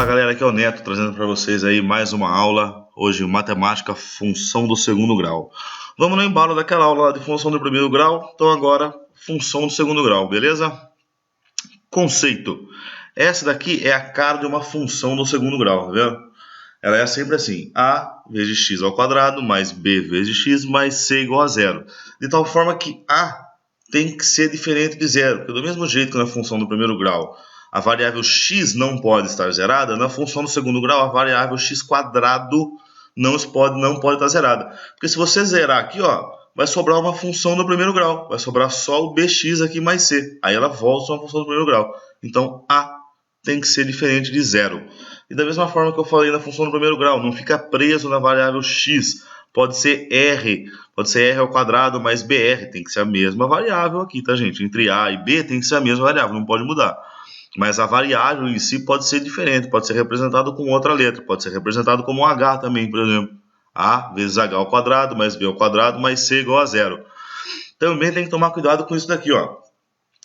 Fala galera, aqui é o Neto trazendo para vocês aí mais uma aula, hoje matemática, função do segundo grau. Vamos no embalo daquela aula lá de função do primeiro grau, então agora função do segundo grau, beleza? Conceito. Essa daqui é a cara de uma função do segundo grau, tá vendo? Ela é sempre assim, a vezes x ao quadrado mais b vezes x mais c igual a zero. De tal forma que a tem que ser diferente de zero, porque do mesmo jeito que na função do primeiro grau a variável x não pode estar zerada, na função do segundo grau a variável x quadrado não pode estar zerada. Porque se você zerar aqui, ó, vai sobrar uma função do primeiro grau, vai sobrar só o bx aqui mais c. Aí ela volta a uma função do primeiro grau. Então a tem que ser diferente de zero. E da mesma forma que eu falei na função do primeiro grau, não fica preso na variável x. Pode ser r ao quadrado mais br, tem que ser a mesma variável aqui, tá gente? Entre a e b tem que ser a mesma variável, não pode mudar. Mas a variável em si pode ser diferente, pode ser representado com outra letra, pode ser representado como um h também, por exemplo. A vezes h ao quadrado mais b ao quadrado mais c igual a zero. Também tem que tomar cuidado com isso daqui, ó.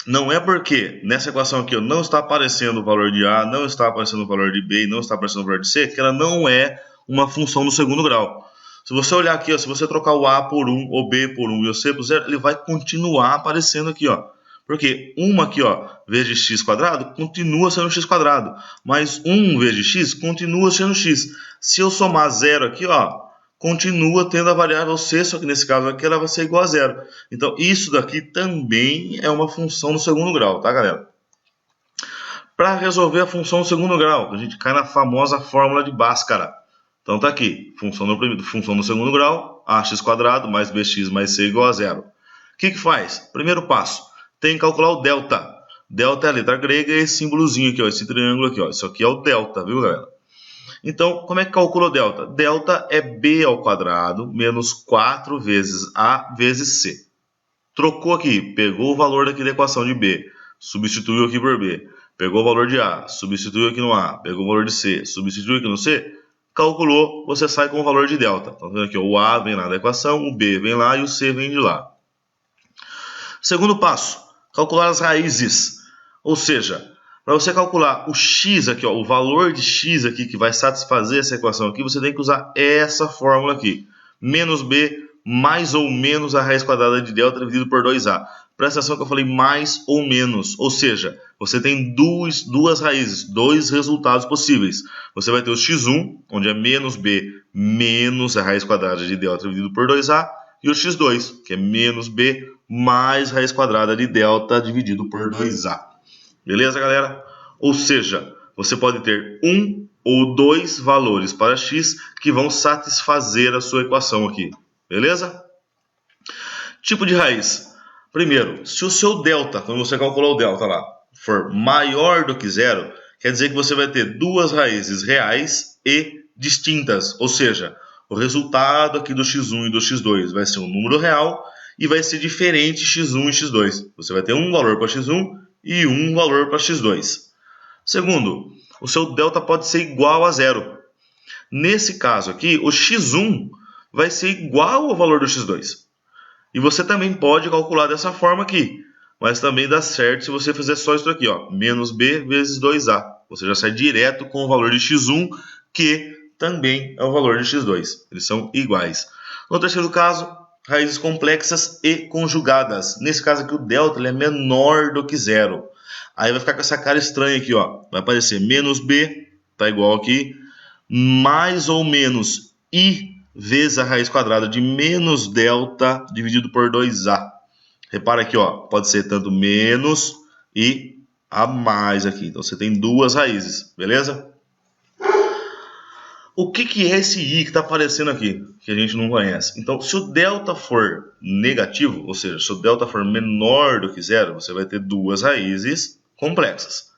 Não é porque nessa equação aqui ó, não está aparecendo o valor de a, não está aparecendo o valor de b e não está aparecendo o valor de c, que ela não é uma função do segundo grau. Se você olhar aqui, ó, se você trocar o a por 1, o b por 1 e o c por 0, ele vai continuar aparecendo aqui, ó. Porque uma aqui, ó, vezes x quadrado, continua sendo x quadrado. Mas 1 vezes x continua sendo x. Se eu somar zero aqui, ó, continua tendo a variável c, só que nesse caso aqui ela vai ser igual a zero. Então isso daqui também é uma função do segundo grau, tá galera? Para resolver a função do segundo grau, a gente cai na famosa fórmula de Bhaskara. Então tá aqui, função do segundo grau, ax quadrado mais bx mais c igual a zero. O que faz? Primeiro passo. Tem que calcular o delta. Delta é a letra grega e esse símbolozinho aqui, ó, esse triângulo aqui, ó. Isso aqui é o delta, viu, galera? Então, como é que calcula o delta? Delta é b ao quadrado menos 4 vezes a vezes c. Trocou aqui, pegou o valor daqui da equação de b, substituiu aqui por b. Pegou o valor de a, substituiu aqui no a. Pegou o valor de c, substituiu aqui no c. Calculou, você sai com o valor de delta. Tá vendo aqui, ó, o a vem lá da equação, o b vem lá e o c vem de lá. Segundo passo. Calcular as raízes, ou seja, para você calcular o x aqui, ó, o valor de x aqui que vai satisfazer essa equação aqui, você tem que usar essa fórmula aqui, menos b mais ou menos a raiz quadrada de delta dividido por 2a. Presta atenção que eu falei mais ou menos, ou seja, você tem duas raízes, dois resultados possíveis. Você vai ter o x1, onde é menos b menos a raiz quadrada de delta dividido por 2a, e o x2, que é menos b mais raiz quadrada de delta dividido por 2a. Beleza, galera? Ou seja, você pode ter um ou dois valores para x que vão satisfazer a sua equação aqui. Beleza? Tipo de raiz. Primeiro, se o seu delta, quando você calculou o delta lá, for maior do que zero, quer dizer que você vai ter duas raízes reais e distintas. Ou seja, o resultado aqui do x1 e do x2 vai ser um número real e vai ser diferente x1 e x2. Você vai ter um valor para x1 e um valor para x2. Segundo, o seu delta pode ser igual a zero. Nesse caso aqui, o x1 vai ser igual ao valor do x2. E você também pode calcular dessa forma aqui. Mas também dá certo se você fizer só isso aqui, ó, menos b vezes 2a. Você já sai direto com o valor de x1, que também é o valor de x2. Eles são iguais. No terceiro caso, raízes complexas e conjugadas. Nesse caso aqui o delta ele é menor do que zero. Aí vai ficar com essa cara estranha aqui, ó. Vai aparecer menos b, tá igual aqui, mais ou menos i vezes a raiz quadrada de menos delta dividido por 2a. Repara aqui, ó, pode ser tanto menos e a mais aqui. Então você tem duas raízes, beleza? O que é esse i que está aparecendo aqui, que a gente não conhece? Então, se o delta for negativo, ou seja, se o delta for menor do que zero, você vai ter duas raízes complexas.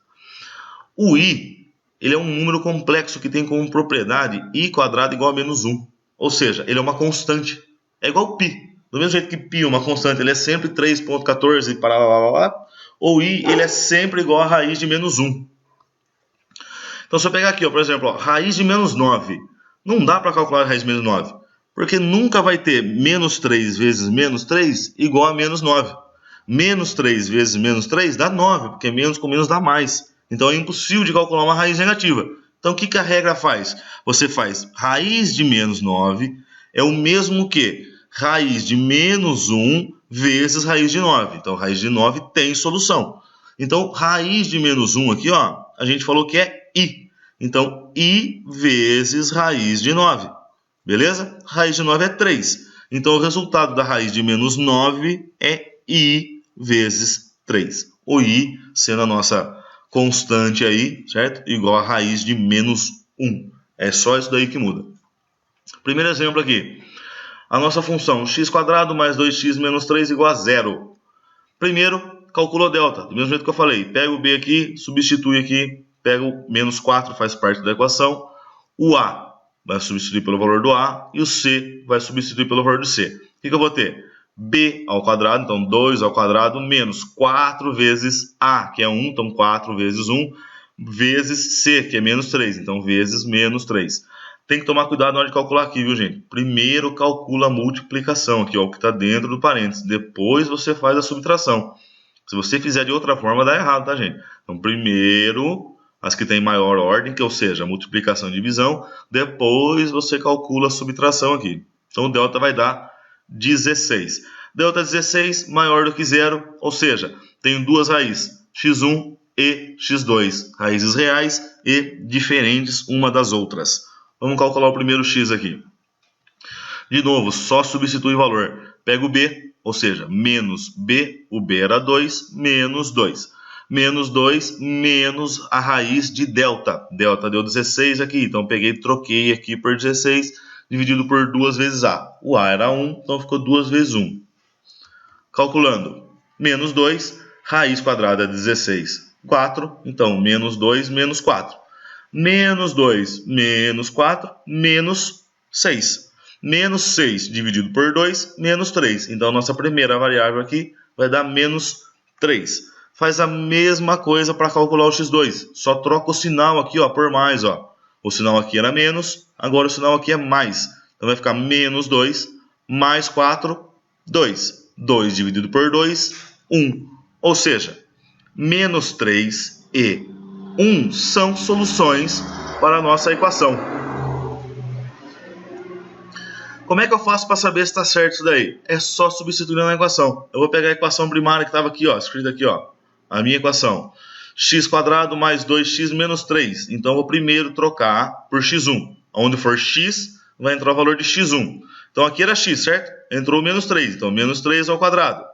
O i, ele é um número complexo que tem como propriedade i quadrado igual a menos 1. Ou seja, ele é uma constante. É igual π. Do mesmo jeito que π é uma constante, ele é sempre 3,14 para lá. O i, ele é sempre igual a raiz de menos 1. Então, se eu pegar aqui, ó, por exemplo, ó, raiz de menos 9, não dá para calcular a raiz de menos 9, porque nunca vai ter menos 3 vezes menos 3 igual a menos 9. Menos 3 vezes menos 3 dá 9, porque menos com menos dá mais. Então, é impossível de calcular uma raiz negativa. Então, o que a regra faz? Você faz raiz de menos 9 é o mesmo que raiz de menos 1 vezes raiz de 9. Então, raiz de 9 tem solução. Então, raiz de menos 1 aqui, ó, a gente falou que é i. Então, i vezes raiz de 9. Beleza? Raiz de 9 é 3. Então, o resultado da raiz de menos 9 é i vezes 3. O i sendo a nossa constante aí, certo? Igual a raiz de menos 1. É só isso daí que muda. Primeiro exemplo aqui. A nossa função x² mais 2x menos 3 igual a 0. Primeiro, calcula o delta. Do mesmo jeito que eu falei. Pega o b aqui, substitui aqui. Pega o menos 4, faz parte da equação. O a vai substituir pelo valor do a. E o c vai substituir pelo valor do c. O que eu vou ter? b ao quadrado, então 2 ao quadrado, menos 4 vezes a, que é 1, então 4 vezes 1, vezes c, que é menos 3, então vezes menos 3. Tem que tomar cuidado na hora de calcular aqui, viu, gente? Primeiro calcula a multiplicação, aqui, ó, o que está dentro do parênteses. Depois você faz a subtração. Se você fizer de outra forma, dá errado, tá, gente? Então, primeiro, as que têm maior ordem, que ou seja, multiplicação e divisão. Depois você calcula a subtração aqui. Então, o delta vai dar 16. Delta 16 maior do que zero, ou seja, tenho duas raízes, x1 e x2, raízes reais e diferentes uma das outras. Vamos calcular o primeiro x aqui. De novo, só substitui o valor. Pega o b, ou seja, menos b, o b era 2, menos 2. Menos 2 menos a raiz de delta. Delta deu 16 aqui, então peguei e troquei aqui por 16, dividido por 2 vezes a. O a era 1, então ficou 2 vezes 1. Calculando, menos 2, raiz quadrada é 16, 4, então menos 2 menos 4. Menos 2 menos 4, menos 6. Menos 6 dividido por 2, menos 3. Então, nossa primeira variável aqui vai dar menos 3. Faz a mesma coisa para calcular o x2. Só troca o sinal aqui, ó, por mais. Ó. O sinal aqui era menos, agora o sinal aqui é mais. Então, vai ficar menos 2, mais 4, 2. 2 dividido por 2, 1. Ou seja, menos 3 e 1 são soluções para a nossa equação. Como é que eu faço para saber se está certo isso daí? É só substituir na equação. Eu vou pegar a equação primária que estava aqui, ó, escrita aqui, ó, a minha equação. x² mais 2x menos 3. Então, eu vou primeiro trocar por x1. Onde for x, vai entrar o valor de x1. Então, aqui era x, certo? Entrou menos 3. Então, menos 3 ao quadrado.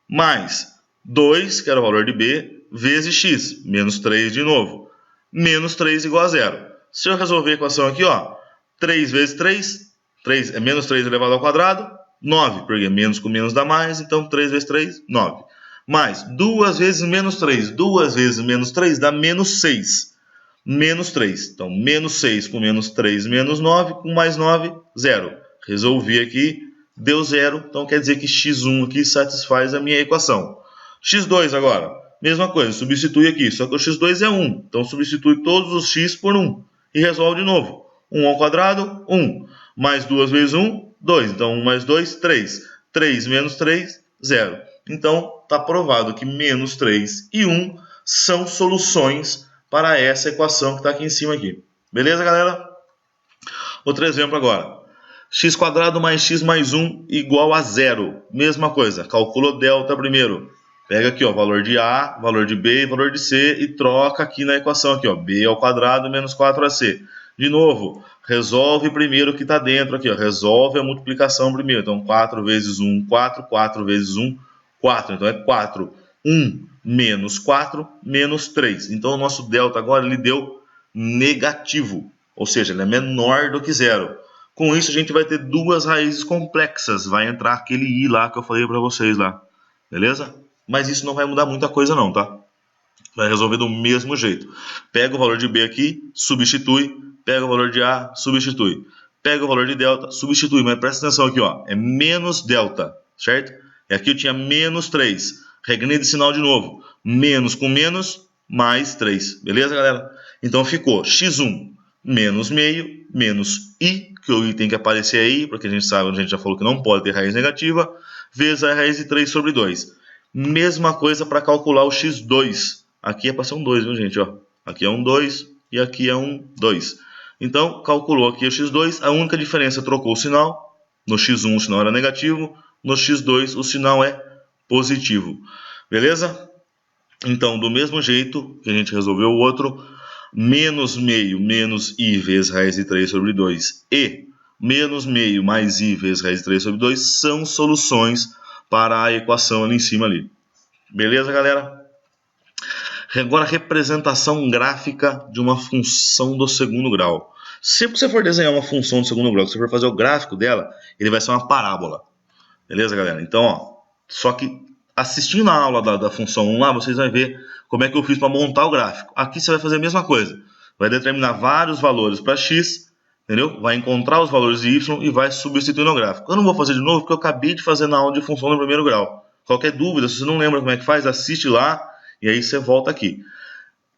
Mais 2, que era o valor de b, vezes x. Menos 3 de novo. Menos 3 igual a 0. Se eu resolver a equação aqui, ó, 3 vezes 3... 3 é menos 3 elevado ao quadrado, 9, porque menos com menos dá mais, então 3 vezes 3, 9. Mais 2 vezes menos 3, 2 vezes menos 3 dá menos 6. Menos 3, então menos 6 com menos 3, menos 9, com mais 9, 0. Resolvi aqui, deu 0, então quer dizer que x1 aqui satisfaz a minha equação. x2 agora, mesma coisa, substitui aqui, só que o x2 é 1, então substitui todos os x por 1 e resolve de novo. 1 ao quadrado, 1. Mais 2 vezes 1, 2. Então, 1 mais 2, 3. 3 menos 3, 0. Então, está provado que menos 3 e 1 são soluções para essa equação que está aqui em cima. Aqui. Beleza, galera? Outro exemplo agora. x² mais x mais 1 igual a 0. Mesma coisa. Calcula o delta primeiro. Pega aqui, ó, valor de a, valor de b e valor de c e troca aqui na equação. Aqui, ó, b ao quadrado menos 4ac. De novo, resolve primeiro o que está dentro aqui, ó. Resolve a multiplicação primeiro. Então, 4 vezes 1, 4. 4 vezes 1, 4. Então, é 4. 1 menos 4, menos 3. Então, o nosso delta agora ele deu negativo. Ou seja, ele é menor do que zero. Com isso, a gente vai ter duas raízes complexas. Vai entrar aquele i lá que eu falei para vocês lá. Beleza? Mas isso não vai mudar muita coisa não, tá? Vai resolver do mesmo jeito. Pega o valor de b aqui, substitui. Pega o valor de a, substitui. Pega o valor de delta, substitui. Mas presta atenção aqui, ó. É menos delta, certo? E aqui eu tinha menos 3. Regnei de sinal de novo. Menos com menos, mais 3. Beleza, galera? Então ficou x1 menos meio, menos i, que o i tem que aparecer aí, porque a gente sabe, a gente já falou que não pode ter raiz negativa, vezes a raiz de 3 sobre 2. Mesma coisa para calcular o x2. Aqui é para ser um 2, viu, gente? Ó. Aqui é um 2. e aqui é um 2. Então, calculou aqui o x2, a única diferença, trocou o sinal. No x1 o sinal era negativo, no x2 o sinal é positivo. Beleza? Então, do mesmo jeito que a gente resolveu o outro, menos meio menos i vezes raiz de 3 sobre 2 e menos meio mais i vezes raiz de 3 sobre 2 são soluções para a equação ali em cima ali. Beleza, galera? Agora, representação gráfica de uma função do segundo grau. Sempre que você for desenhar uma função do segundo grau, que você for fazer o gráfico dela, ele vai ser uma parábola. Beleza, galera? Então, ó, só que assistindo a aula da função 1 lá, vocês vão ver como é que eu fiz para montar o gráfico. Aqui você vai fazer a mesma coisa. Vai determinar vários valores para x, entendeu? Vai encontrar os valores de y e vai substituir no gráfico. Eu não vou fazer de novo porque eu acabei de fazer na aula de função do primeiro grau. Qualquer dúvida, se você não lembra como é que faz, assiste lá e aí você volta aqui.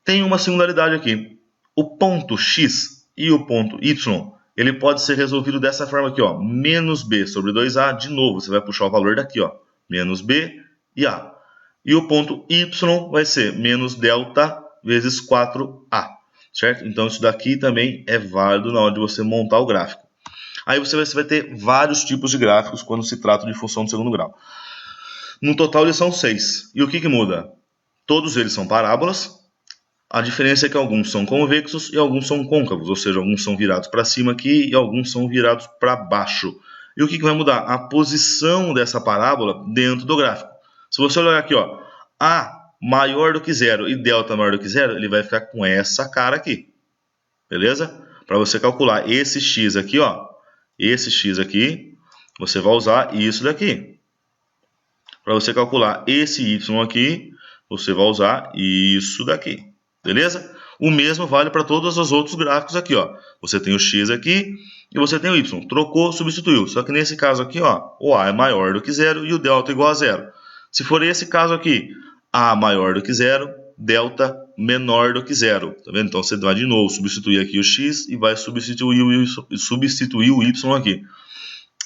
Tem uma singularidade aqui. O ponto x e o ponto y, ele pode ser resolvido dessa forma aqui, ó. Menos b sobre 2a, de novo, você vai puxar o valor daqui, ó. Menos b e a. E o ponto y vai ser menos delta vezes 4a, certo? Então isso daqui também é válido na hora de você montar o gráfico. Aí você vai ter vários tipos de gráficos quando se trata de função de segundo grau. No total eles são 6. E o que muda? Todos eles são parábolas. A diferença é que alguns são convexos e alguns são côncavos, ou seja, alguns são virados para cima aqui e alguns são virados para baixo. E o que vai mudar? A posição dessa parábola dentro do gráfico. Se você olhar aqui, ó, A maior do que 0 e delta maior do que 0, ele vai ficar com essa cara aqui. Beleza? Para você calcular esse x aqui, ó, esse x aqui, você vai usar isso daqui. Para você calcular esse y aqui, você vai usar isso daqui. Beleza? O mesmo vale para todos os outros gráficos aqui, ó. Você tem o x aqui e você tem o y. Trocou, substituiu. Só que nesse caso aqui, ó, o a é maior do que 0 e o delta é igual a 0. Se for esse caso aqui, a maior do que 0, delta menor do que 0. Tá vendo? Então você vai de novo substituir aqui o x e vai substituir o y aqui.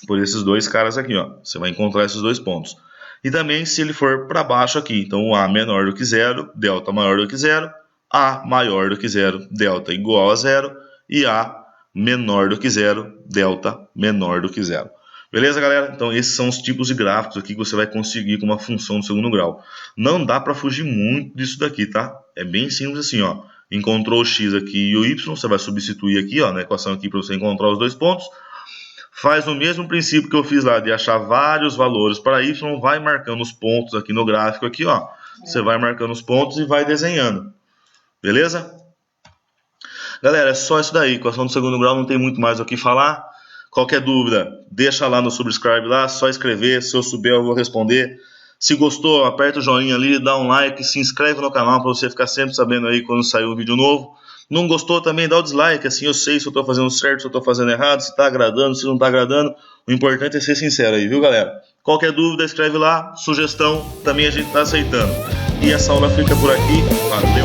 Por esses dois caras aqui, ó. Você vai encontrar esses dois pontos. E também se ele for para baixo aqui, então o a menor do que 0, delta maior do que 0, a maior do que 0, delta igual a 0, e a menor do que 0, delta menor do que 0. Beleza, galera? Então esses são os tipos de gráficos aqui que você vai conseguir com uma função do segundo grau. Não dá para fugir muito disso daqui, tá? É bem simples assim, ó. Encontrou o x aqui e o y, você vai substituir aqui, ó, na equação aqui para você encontrar os dois pontos. Faz o mesmo princípio que eu fiz lá de achar vários valores para y, vai marcando os pontos aqui no gráfico aqui, ó. Você vai marcando os pontos e vai desenhando. Beleza? Galera, é só isso daí. Equação do segundo grau não tem muito mais o que falar. Qualquer dúvida, deixa lá no subscribe lá, só escrever. Se eu souber, eu vou responder. Se gostou, aperta o joinha ali, dá um like, se inscreve no canal para você ficar sempre sabendo aí quando sair um vídeo novo. Não gostou também, dá o dislike, assim eu sei se eu estou fazendo certo, se eu estou fazendo errado, se está agradando, se não está agradando. O importante é ser sincero aí, viu, galera? Qualquer dúvida, escreve lá, sugestão, também a gente está aceitando. E essa aula fica por aqui. Valeu!